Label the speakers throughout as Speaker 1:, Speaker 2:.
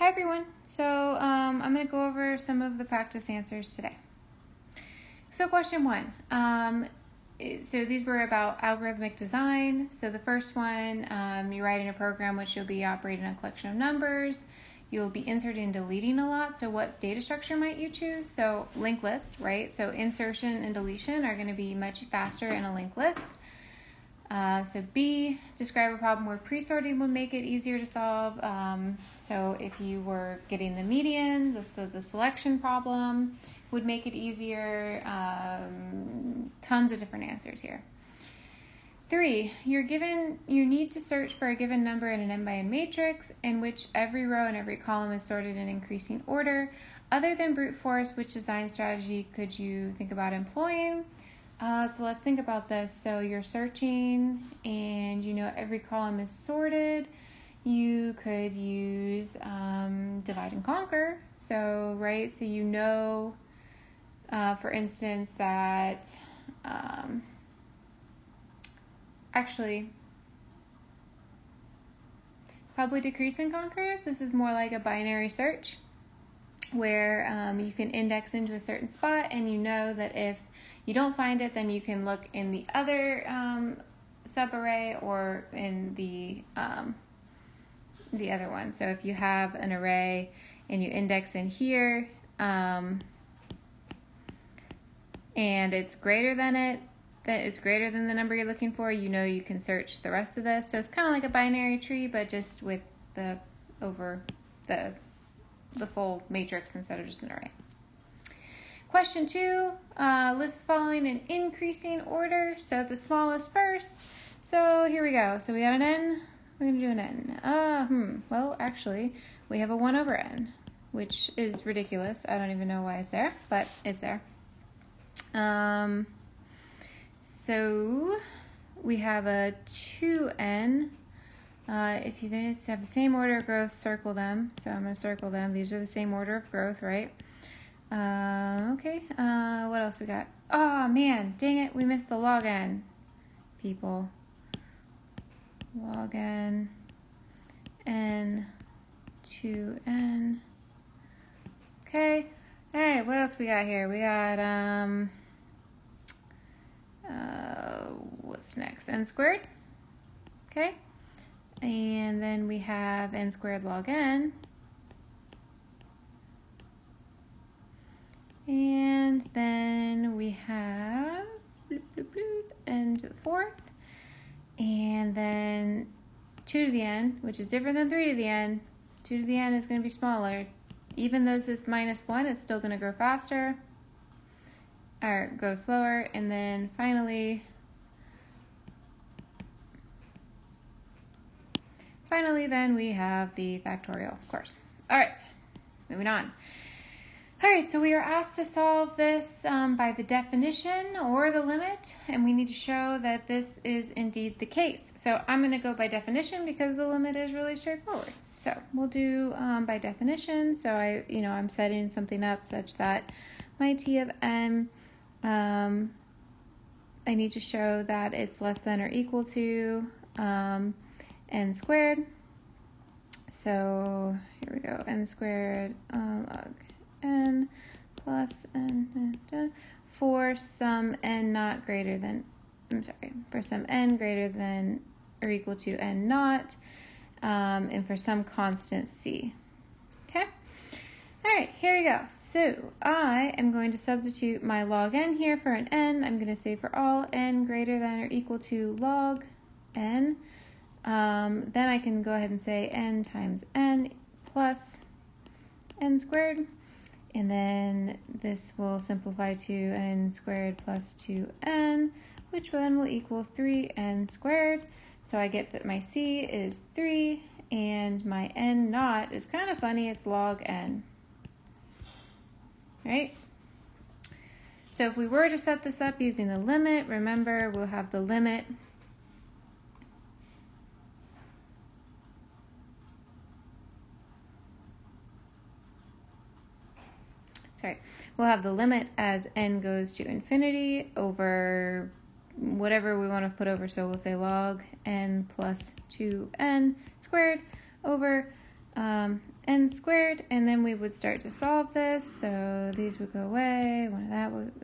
Speaker 1: Hi everyone. So I'm going to go over some of the practice answers today. So question 1. So these were about algorithmic design. So the first one, you're writing a program which you'll be operating a collection of numbers. You'll be inserting and deleting a lot. So what data structure might you choose? So linked list, right? So insertion and deletion are going to be much faster in a linked list. So B, describe a problem where pre-sorting would make it easier to solve. So if you were getting the median, the selection problem would make it easier. Tons of different answers here. 3, you need to search for a given number in an n by n matrix in which every row and every column is sorted in increasing order. Other than brute force, which design strategy could you think about employing? So let's think about this. So you're searching and you know every column is sorted. You could use divide and conquer. So, right, so you know, for instance, that actually probably decrease and conquer. This is more like a binary search where you can index into a certain spot and you know that if you don't find it, then you can look in the other subarray or in the other one. So if you have an array and you index in here and it's greater than the number you're looking for, you know you can search the rest of this. So it's kind of like a binary tree, but just with the full matrix instead of just an array. Question 2, list the following in increasing order. So the smallest first. So here we go. So we got an n. We're going to do an n. Well, actually, we have a 1 over n, which is ridiculous. I don't even know why it's there, but it's there. So we have a 2n. If you have the same order of growth, circle them. So I'm going to circle them. These are the same order of growth, right? Okay, what else we got? Oh man, dang it, we missed the log n, people. Log n, n, 2n. Okay, alright, what else we got here? We got, what's next? N squared, okay? And then we have n squared log n. And then we have n to the 4th, and then 2 to the n, which is different than 3 to the n. 2 to the n is going to be smaller. Even though this is minus 1, it's still going to grow faster, or go slower. And then finally then we have the factorial, of course. All right, moving on. All right, so we are asked to solve this by the definition or the limit, and we need to show that this is indeed the case. So I'm going to go by definition because the limit is really straightforward. So we'll do by definition. So I'm setting something up such that my t of n, I need to show that it's less than or equal to n squared. So here we go, n squared log n plus n for some n not greater than, for some n greater than or equal to n naught, and for some constant c. Okay? All right, here we go. So I am going to substitute my log n here for an n. I'm going to say for all n greater than or equal to log n. Then I can go ahead and say n times n plus n squared. And then this will simplify to n squared plus 2n, which then will equal 3n squared. So I get that my c is 3, and my n naught is kind of funny, it's log n. Right? So if we were to set this up using the limit, remember we'll have the limit we'll have the limit as n goes to infinity over whatever we want to put over. So we'll say log n plus 2n squared over n n squared, and then we would start to solve this. So these would go away, one of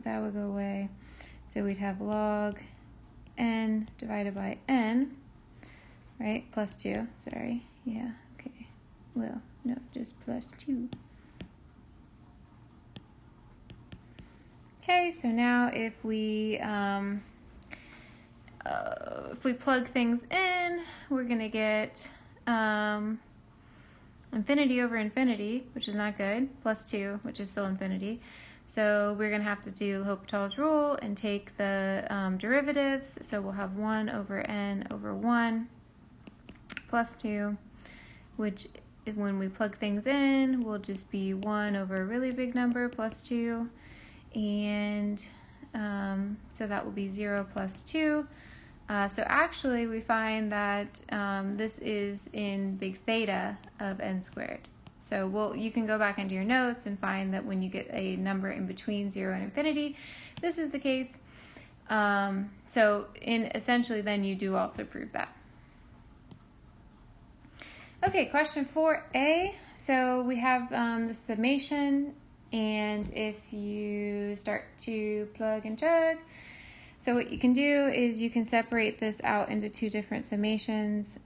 Speaker 1: that would go away. So we'd have log n divided by n, right? Plus 2, sorry. Yeah, okay. Well, no, just plus 2. Okay, so now if we plug things in, we're going to get infinity over infinity, which is not good, plus 2, which is still infinity. So we're going to have to do L'Hopital's rule and take the derivatives. So we'll have 1 over n over 1 plus 2, which when we plug things in will just be 1 over a really big number plus 2. And so that will be 0 plus 2. So actually we find that this is in big theta of n squared. So you can go back into your notes and find that when you get a number in between 0 and infinity, this is the case. So essentially then you do also prove that. Okay, question 4a. So we have the summation, and if you start to plug and chug, so what you can do is you can separate this out into two different summations.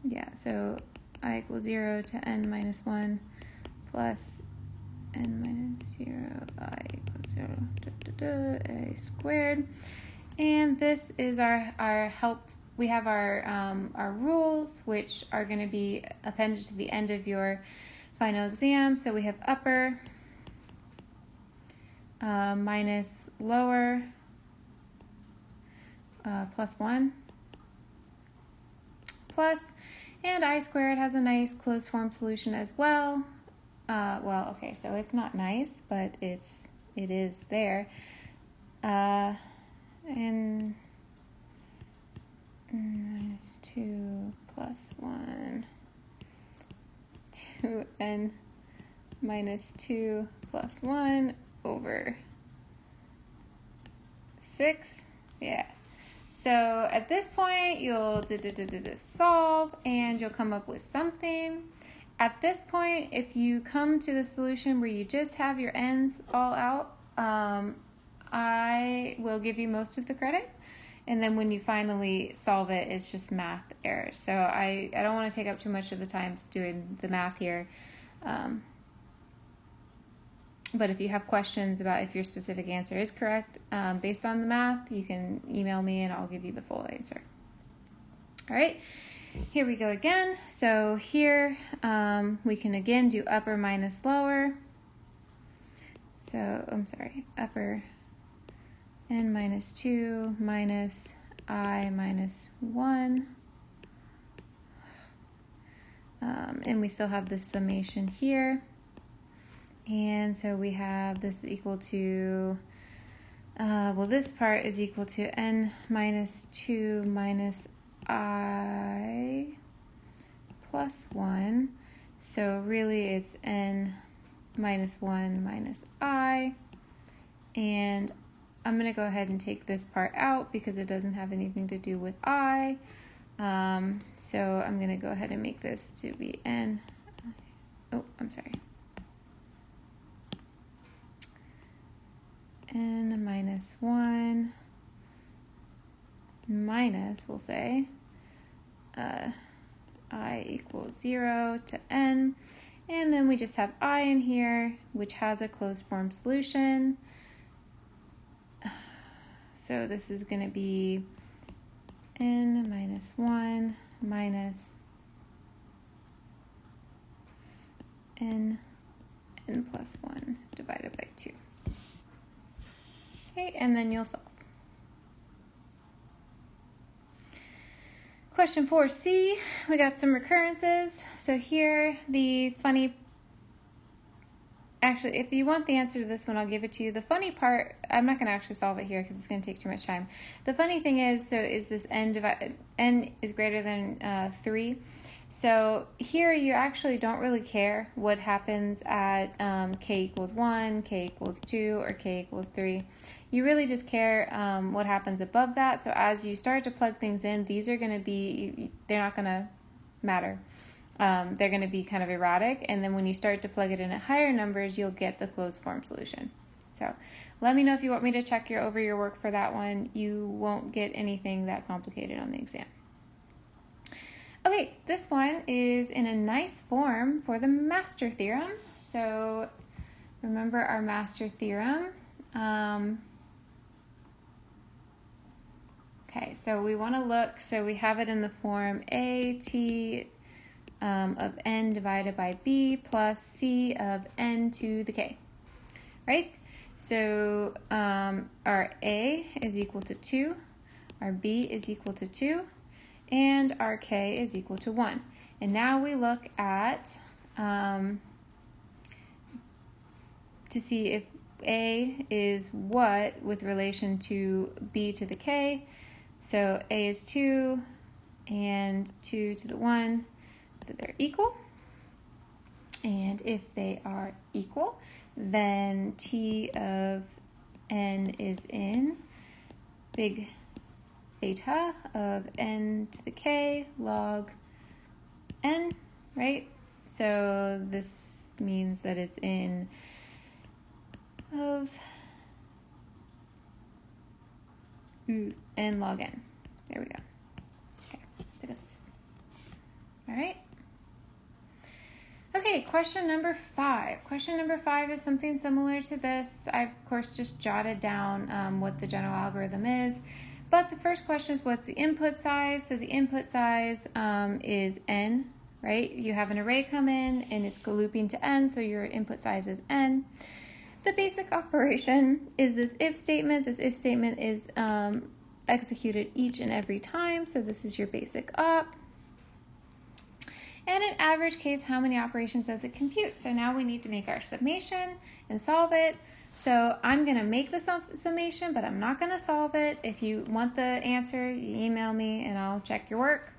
Speaker 1: Yeah, so I equals 0 to n minus 1 plus n minus 0, I equals 0, a squared. And this is our help. We have our rules, which are going to be appended to the end of your final exam. So we have upper minus lower plus 1 plus, and I squared has a nice closed form solution as well. Well, okay, so it's not nice, but it is there. And minus 2 plus 1, 2n minus 2 plus 1 over 6. Yeah. So at this point, you'll solve and you'll come up with something. At this point, if you come to the solution where you just have your n's all out, I will give you most of the credit. And then when you finally solve it, it's just math errors. So I don't want to take up too much of the time doing the math here. But if you have questions about if your specific answer is correct based on the math, you can email me and I'll give you the full answer. All right, here we go again. So here we can again do upper minus lower. So I'm sorry, upper n minus 2 minus I minus 1. And we still have this summation here. And so we have this equal to, well, this part is equal to n minus 2 minus I plus 1. So really it's n minus 1 minus I. And I'm going to go ahead and take this part out because it doesn't have anything to do with I. So I'm going to go ahead and make this to be n. Oh, I'm sorry. N minus 1 minus, we'll say, I equals 0 to n. And then we just have I in here, which has a closed form solution. So this is going to be n minus 1 minus n plus 1 divided by 2. Okay, and then you'll solve. Question 4c, we got some recurrences. So here, the funny, actually, if you want the answer to this one, I'll give it to you. The funny part, I'm not going to actually solve it here because it's going to take too much time. The funny thing is, so is this n is greater than 3. So here you actually don't really care what happens at k equals 1, k equals 2, or k equals 3. You really just care what happens above that. So as you start to plug things in, these are going to be, they're not going to matter. They're going to be kind of erratic. And then when you start to plug it in at higher numbers, you'll get the closed form solution. So let me know if you want me to check over your work for that one. You won't get anything that complicated on the exam. Okay, this one is in a nice form for the master theorem. So remember our master theorem. Okay, so we want to look, so we have it in the form A t of n divided by b plus c of n to the k, right? So our A is equal to 2, our B is equal to 2, and our K is equal to 1. And now we look at, to see if A is what with relation to B to the K. So A is 2 and 2 to the 1, that they're equal. And if they are equal, then T of n is in big theta of n to the k log n, right? So this means that it's in of n log n. There we go. Okay, take a second. All right. Okay, question number 5. Question number 5 is something similar to this. I, of course, just jotted down what the general algorithm is. But the first question is, what's the input size? So the input size is n, right? You have an array come in, and it's looping to n, so your input size is n. The basic operation is this if statement. This if statement is executed each and every time, so this is your basic op. And in average case, how many operations does it compute? So now we need to make our summation and solve it. So I'm going to make the summation, but I'm not going to solve it. If you want the answer, you email me and I'll check your work.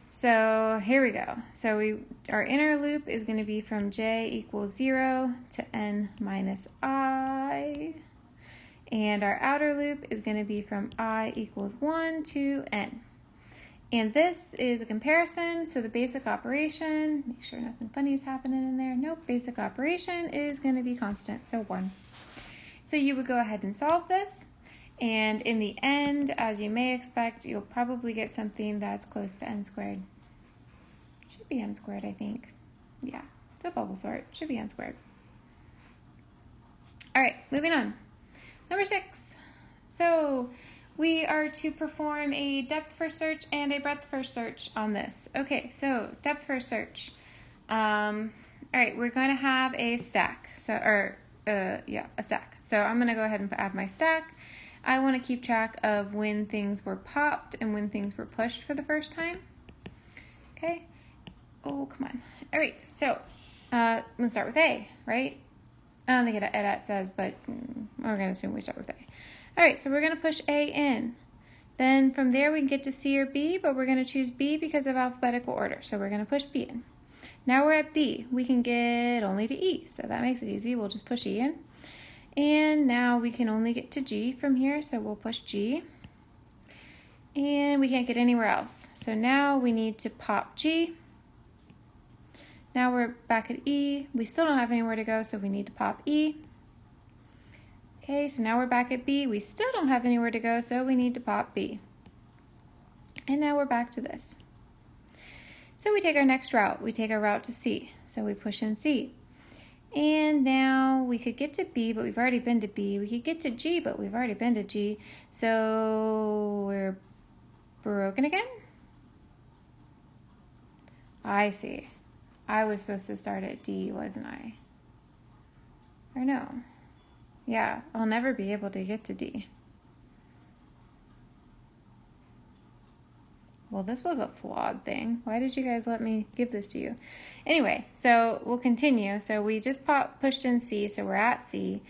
Speaker 1: So here we go. So our inner loop is going to be from j equals 0 to n minus I. And our outer loop is going to be from I equals 1 to n. And this is a comparison, so the basic operation, make sure nothing funny is happening in there. Nope, basic operation is going to be constant, so 1. So you would go ahead and solve this, and in the end, as you may expect, you'll probably get something that's close to n squared. Should be n squared, I think. Yeah, it's a bubble sort, should be n squared. All right, moving on. Number 6. So we are to perform a depth first search and a breadth first search on this. Okay, so depth first search. All right, we're going to have a stack. A stack. So I'm going to go ahead and add my stack. I want to keep track of when things were popped and when things were pushed for the first time. Okay. Oh, come on. All right, so I'm going to start with A, right? I don't think it says, but we're going to assume we start with A. All right, so we're going to push A in. Then from there we can get to C or B, but we're going to choose B because of alphabetical order. So we're going to push B in. Now we're at B. We can get only to E, so that makes it easy. We'll just push E in. And now we can only get to G from here, so we'll push G. And we can't get anywhere else. So now we need to pop G. Now we're back at E. We still don't have anywhere to go, so we need to pop E. Okay, so now we're back at B. We still don't have anywhere to go, so we need to pop B. And now we're back to this. So we take our next route. We take our route to C. So we push in C. And now we could get to B, but we've already been to B. We could get to G, but we've already been to G. So we're broken again? I see. I was supposed to start at D, wasn't I? Or no? Yeah, I'll never be able to get to D. Well, this was a flawed thing. Why did you guys let me give this to you? Anyway, so we'll continue. So we just pushed in C, so we're at C.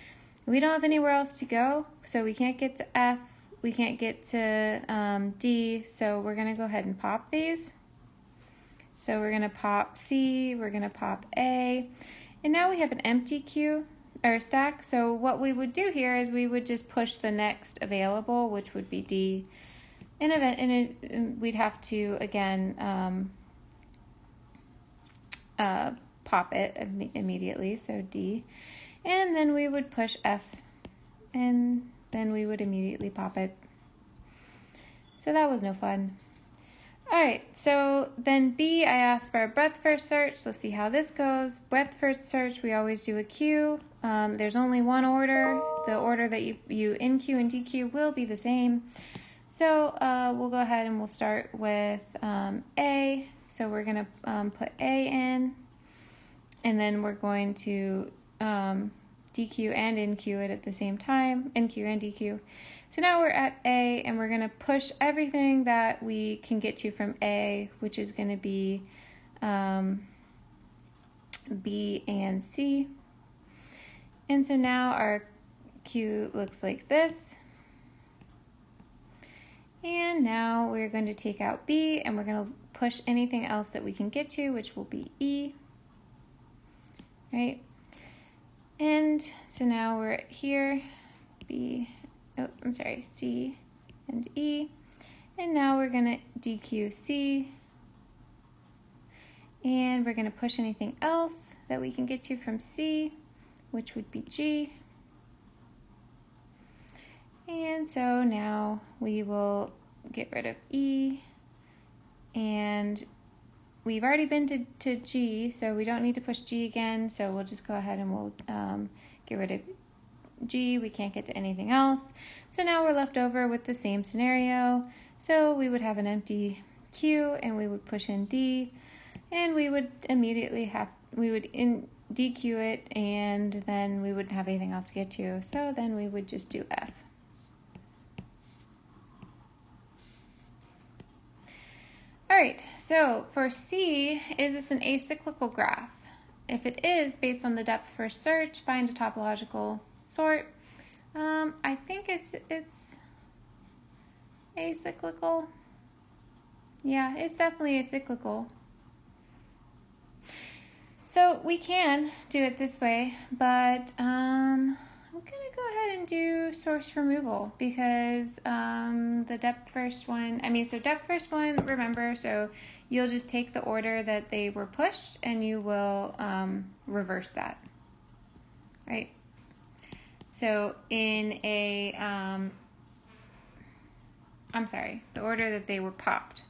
Speaker 1: We don't have anywhere else to go, so we can't get to F. We can't get to D, so we're going to go ahead and pop these. So we're going to pop C, we're going to pop A, and now we have an empty queue, or stack. So what we would do here is we would just push the next available, which would be D. And we'd have to, again, pop it immediately, so D. And then we would push F, and then we would immediately pop it. So that was no fun. All right, so then B, I asked for a breadth first search. Let's see how this goes. Breadth first search, we always do a queue. There's only one order. The order that you NQ and DQ will be the same. So we'll go ahead and we'll start with A. So we're going to put A in, and then we're going to DQ and NQ it at the same time, NQ and DQ. So now we're at A, and we're going to push everything that we can get to from A, which is going to be B and C. And so now our queue looks like this. And now we're going to take out B, and we're going to push anything else that we can get to, which will be E. Right? And so now we're here, C and E. And now we're going to DQ C. And we're going to push anything else that we can get to from C, which would be G. And so now we will get rid of E. And we've already been to G, so we don't need to push G again. So we'll just go ahead and we'll get rid of G. We can't get to anything else. So now we're left over with the same scenario. So we would have an empty Q, and we would push in D, and we would immediately DQ it, and then we wouldn't have anything else to get to. So then we would just do F. All right, so for C, is this an acyclical graph? If it is, based on the depth first search, find a topological sort. I think it's acyclical. Yeah, it's definitely acyclical. So we can do it this way, but I'm gonna go ahead and do source removal, because the depth first one, depth first one, remember, so you'll just take the order that they were pushed and you will reverse that, right? So in the order that they were popped,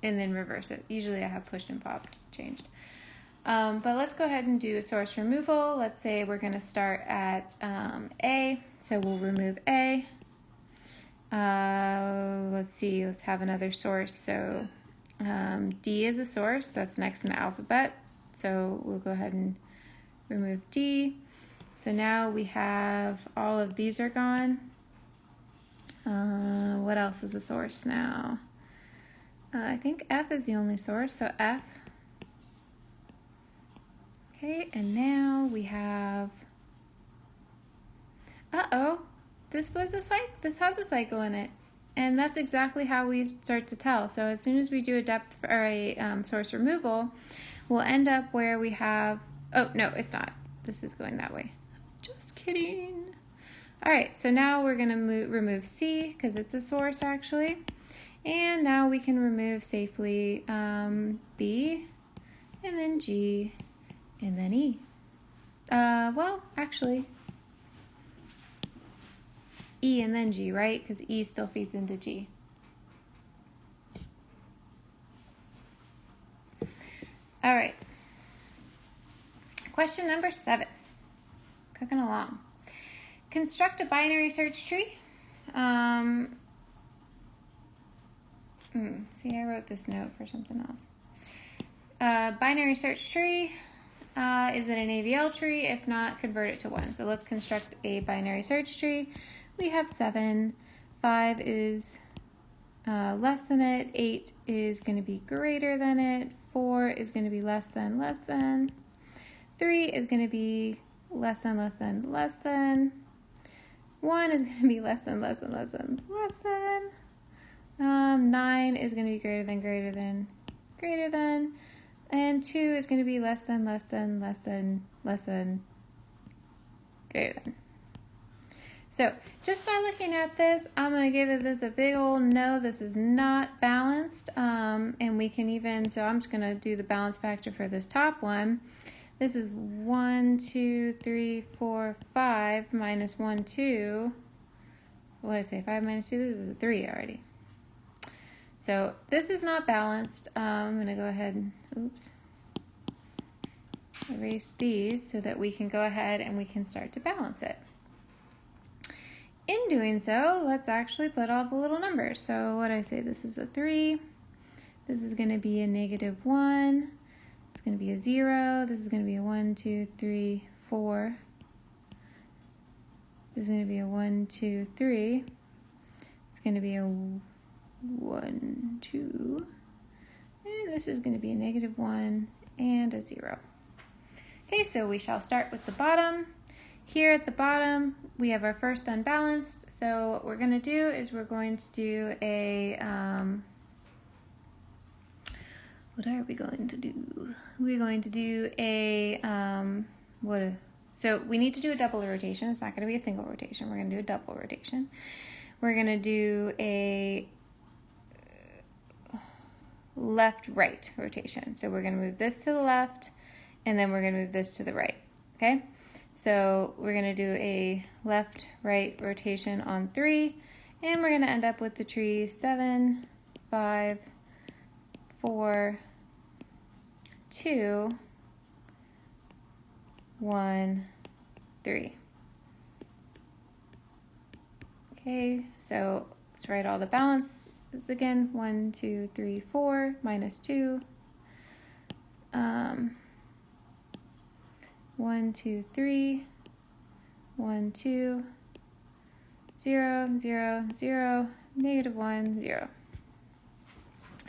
Speaker 1: and then reverse it. Usually I have pushed and popped changed. But let's go ahead and do a source removal. Let's say we're going to start at A, so we'll remove A. Let's see, let's have another source. So D is a source, that's next in the alphabet. So we'll go ahead and remove D. So now we have all of these are gone. What else is a source now? I think F is the only source, so F. Okay, and now we have, this has a cycle in it. And that's exactly how we start to tell. So as soon as we do a depth or a source removal, we'll end up where we have, oh, no, it's not. This is going that way. Just kidding. All right, so now we're gonna remove C because it's a source actually. And now we can remove safely B, and then G, and then E. Well, actually, E and then G, right? Because E still feeds into G. All right. Question number 7. Cooking along. Construct a binary search tree. See, I wrote this note for something else. Binary search tree. Is it an AVL tree? If not, convert it to 1. So let's construct a binary search tree. We have 7. 5 is less than it. 8 is going to be greater than it. 4 is going to be less than. 3 is going to be less than. 1 is going to be less than. 9 is going to be greater than. And 2 is going to be less than, less than, less than, less than, greater than. So just by looking at this, I'm going to give this a big old no. This is not balanced. And we can even, so I'm just going to do the balance factor for this top one. This is 1, 2, 3, 4, 5 minus 1, 2. What did I say? 5 minus 2? This is a 3 already. So this is not balanced. I'm going to go ahead and, erase these so that we can go ahead and we can start to balance it. In doing so, let's actually put all the little numbers. So what did I say? This is a 3. This is going to be a -1. It's going to be a 0. This is going to be a 1, 2, 3, 4. This is going to be a 1, 2, 3. It's going to be a 1, 2. And this is going to be a -1 and a 0. Okay, so we shall start with the bottom. Here at the bottom, we have our first unbalanced. So what we're going to do is we're going to do a, what are we going to do? We're going to do a, so we need to do a double rotation. It's not going to be a single rotation. We're going to do a double rotation. We're going to do a left-right rotation. So we're going to move this to the left, and then we're going to move this to the right, okay? So we're going to do a left-right rotation on 3, and we're going to end up with the tree 7, 5, 4, 2, 1, 3. Okay, so let's write all the balances again. 1, 2, 3, 4, minus 2. 1, 2, 3, 1, 2, 0, 0, 0, -1, 0.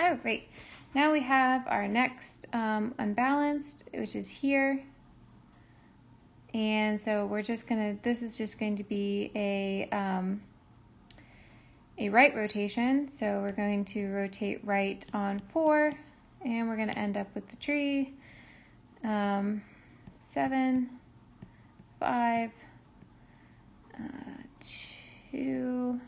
Speaker 1: Oh, great. Now we have our next unbalanced, which is here. And so we're just gonna, this is just going to be a right rotation. So we're going to rotate right on 4, and we're gonna end up with the tree. 7, 5, 2,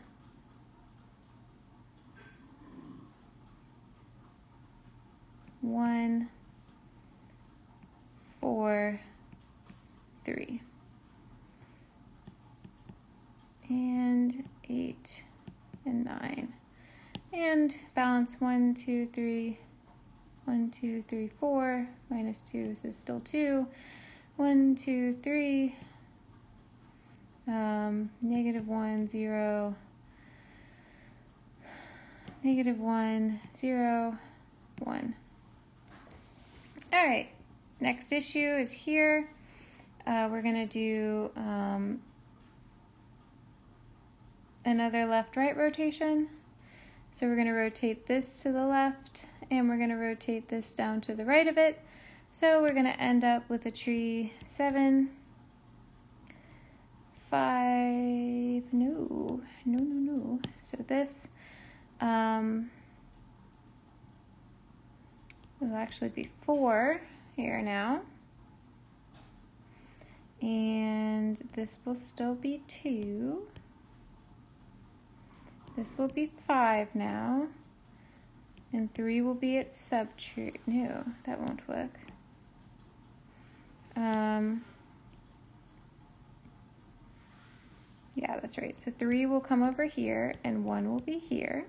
Speaker 1: 1, 4, 3, and 8 and 9, and balance 1, 2, 3, 1, 2, 3, 4, minus 2, so still 2, 1, 2, 3, -1, 0, -1, 0, 1. All right, next issue is here. We're going to do another left-right rotation. So we're going to rotate this to the left, and we're going to rotate this down to the right of it. So we're going to end up with a tree 7, 5, no. So this will actually be 4 here now. And this will still be 2. This will be 5 now. And 3 will be its subtree. No, that won't work. Yeah, that's right. So 3 will come over here, and 1 will be here.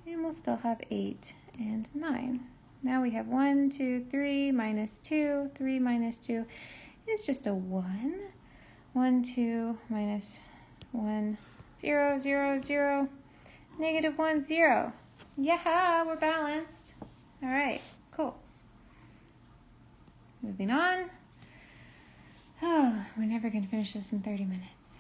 Speaker 1: And we'll still have 8 and 9. Now we have 1, 2, 3, minus 2. 3 minus 2 is just a 1. 1, 2, minus 1, 0, 0, 0, -1, 0. Yeah, we're balanced. All right, cool. Moving on. Oh, we're never going to finish this in 30 minutes.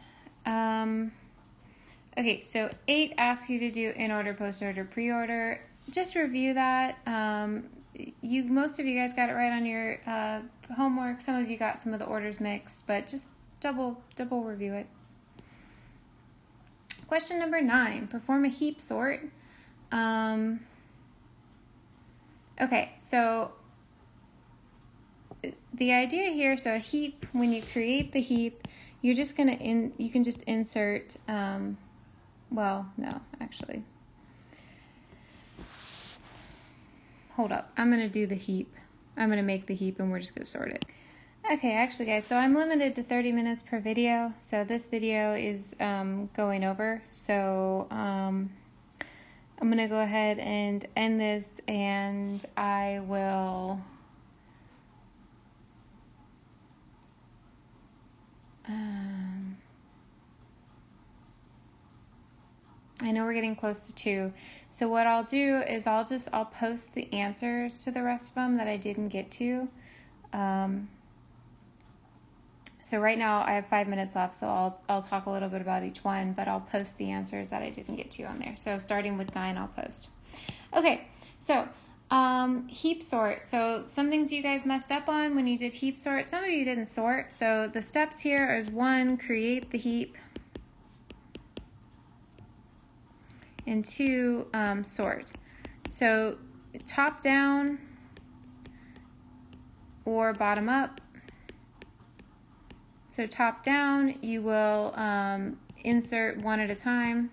Speaker 1: Okay, so 8 asks you to do in order, post order, pre-order. Just review that. Most of you guys got it right on your homework. Some of you got some of the orders mixed, but just double review it. Question number 9, perform a heap sort. Okay, so the idea here, so a heap, when you create the heap, you're just going to, you can just insert, well, no, actually. Hold up. I'm going to do the heap. I'm going to make the heap and we're just going to sort it. Okay, actually guys, so I'm limited to 30 minutes per video. So this video is going over. So I'm going to go ahead and end this, and I will I know we're getting close to 2. So what I'll do is I'll post the answers to the rest of them that I didn't get to. So right now I have 5 minutes left, so I'll talk a little bit about each one, but I'll post the answers that I didn't get to on there. So starting with 9, I'll post. Okay, so heap sort. So some things you guys messed up on when you did heap sort. Some of you didn't sort. So the steps here is 1, create the heap. And 2, sort. So top down or bottom up. So top down, you will insert one at a time.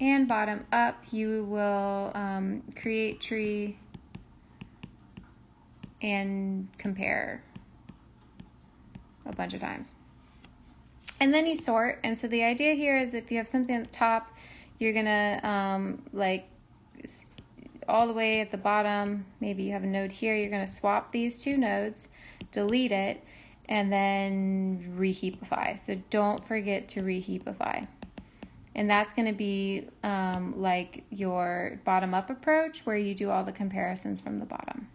Speaker 1: And bottom up, you will create tree and compare a bunch of times. And then you sort. And so the idea here is if you have something at the top, you're gonna like all the way at the bottom, maybe you have a node here, you're gonna swap these 2 nodes, delete it, and then reheapify. So don't forget to reheapify. And that's gonna be like your bottom up approach where you do all the comparisons from the bottom.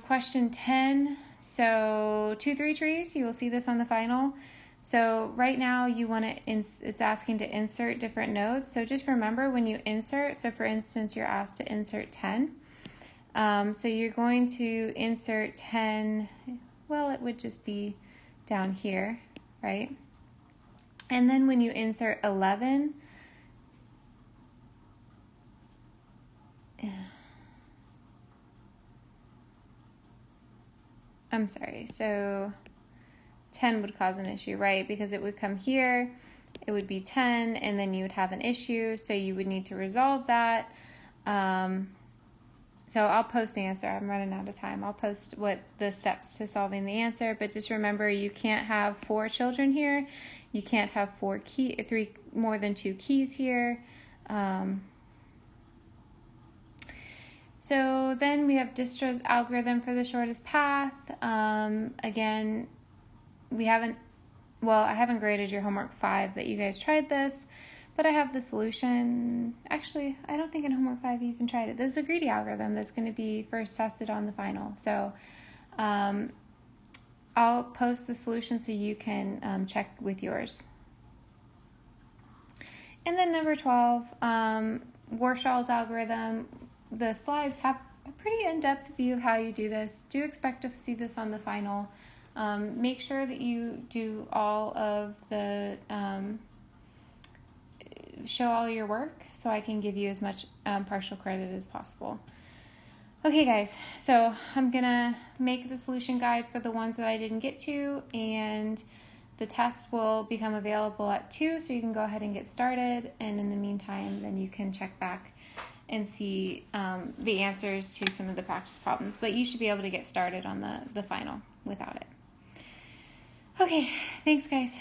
Speaker 1: Question 10. So 2, 3 trees, you will see this on the final. So right now you want to, it's asking to insert different nodes. So just remember when you insert, so for instance, you're asked to insert 10. So you're going to insert 10, well, it would just be down here, right? And then when you insert 11, I'm sorry, so 10 would cause an issue, right? Because it would come here, it would be 10, and then you would have an issue, so you would need to resolve that. So I'll post the answer. I'm running out of time. I'll post what the steps to solving the answer, but just remember you can't have 4 children here. You can't have 3 more than 2 keys here. So then we have Distra's algorithm for the shortest path. Again, I haven't graded your homework 5 that you guys tried this, but I have the solution. Actually, I don't think in homework 5 you even tried it. This is a greedy algorithm that's going to be first tested on the final. So I'll post the solution so you can check with yours. And then number 12, Warshall's algorithm. The slides have a pretty in-depth view of how you do this. Do expect to see this on the final. Make sure that you do all of the, show all your work so I can give you as much partial credit as possible. Okay guys, so I'm gonna make the solution guide for the ones that I didn't get to, and the test will become available at 2, so you can go ahead and get started, and in the meantime then you can check back and see the answers to some of the practice problems, but you should be able to get started on the final without it. Okay, thanks guys.